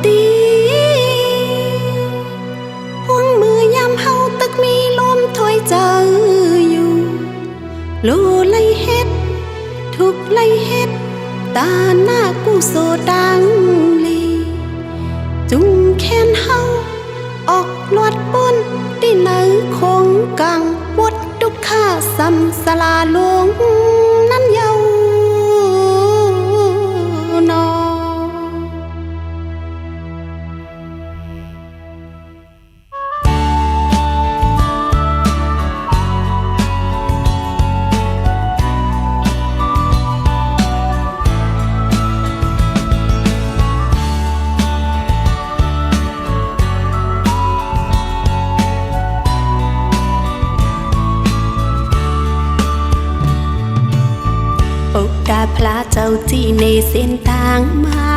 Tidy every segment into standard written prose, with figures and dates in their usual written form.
ตีห่วงมือยามเฮาตึกมีลมถอยเจออยู่ลูไลเฮ็ดทุกไลเฮ็ดตาหน้ากูโซดังลีจุงแค้นเฮาออกลวดปนที่ไหนคงกังวดทุกข้าซ้ำสลาลงนั้นเยานอดาพระเจ้าที่ในเส้นทางมา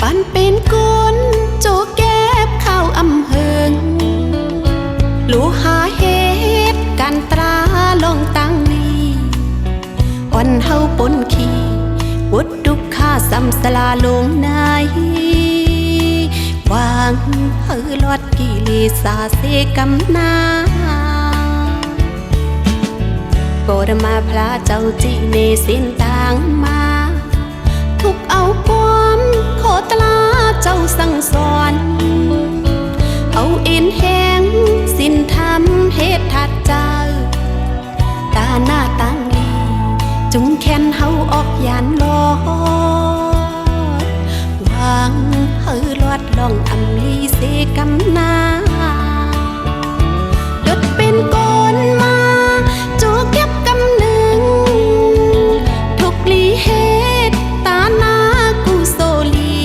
ปันเป็นก้นโจแก็บข้าวอำเฮิงลูหาเฮ็ดกันตราลองตั้งลีอ่อนเฮาปนขี้วดดุกข้าซ้ำสลาลงในวางเฮือลอดกิเลสาเสกำนาโปรดมาพระเจ้าที่ในเส้นทางมาทุกเอาความขอตลาเจ้าสั่งสอนเอาเอ็นแห้งสิ้นทำเหตุทัดเจ้าตาหน้าตั้งลีจุงแค้นเฮาออกยานลอดวางเฮือลอดลองอำลีเสกำนาดดเป็นก้นมาจูเก็บกำหนึ่งทุกลีเฮ็ดตาหน้ากูโซลี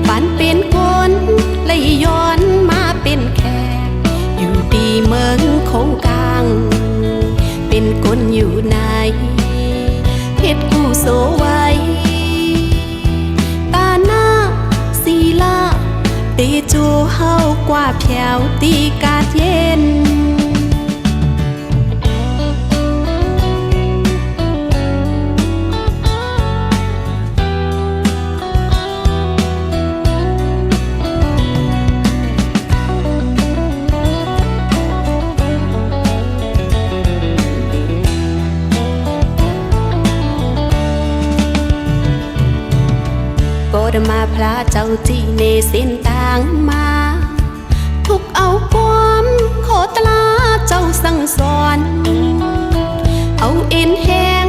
ปานเป็นคนเลยย้อนมาเป็นแขกอยู่ดีเมืองคงกลางเป็นคนอยู่ในเฮ็ดกูโซไว้ตาหน้าศีลาเตโจเฮากว่าแผ่วตีกาดเย็นโปรดมาพระเจ้าที่ในเส้นทางมาทุกเอาความขอตลาเจ้าสั่งสอนเอาเอ็นแห้ง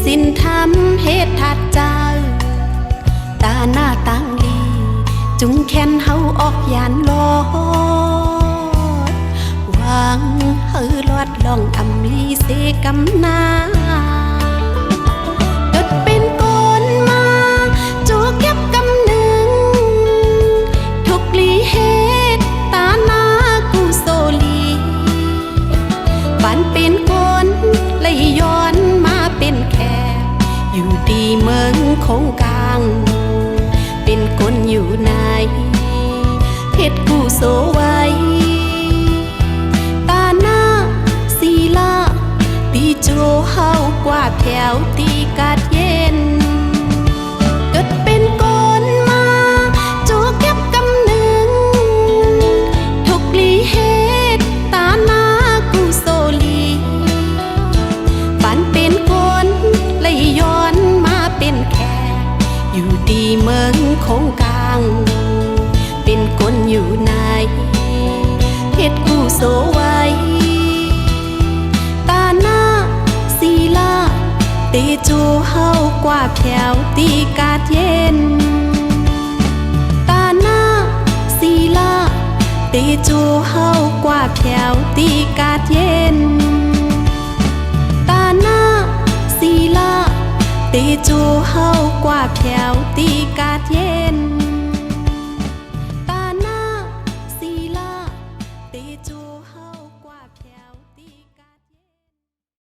สิ้นทำเหตุทัดเจ้าตาหน้าตั้งลีจุงแค้นเฮาออกยานลอดวางเฮือลอดลองอำลีเสกำนาดดเป็นก้นมาจูเก็บกำหนึ่งทุกลีเฮ็ดตาหน้ากูโซลีปานเป็นคนเลยย้อนมาเป็นแขกอยู่ดีเมืองคงกลางเป็นคนอยู่ในเฮ็ดกูโซไว้ตาหน้าศีลาตีโจเฮากว่าแผ่วตีกาดเย็นเกิดเป็นคนมาจูเก็บกำหนึ่งทุกลีเฮ็ดตาหน้ากูโซลีปานเป็นคนเลยย้อนมาเป็นแขกอยู่ดีเมืองคงกลางเป็นคนอยู่ในเฮ็ดกูโซไว้ตาหน้าศีลาเตโจเฮากว่าแผ่วตีกาดเย็นตาหน้าศีลาเตโจเฮากว่าแผ่วตีกาดเย็นตาหน้าศีลาเตโจเฮากว่าแผ่วตีกาดเย็น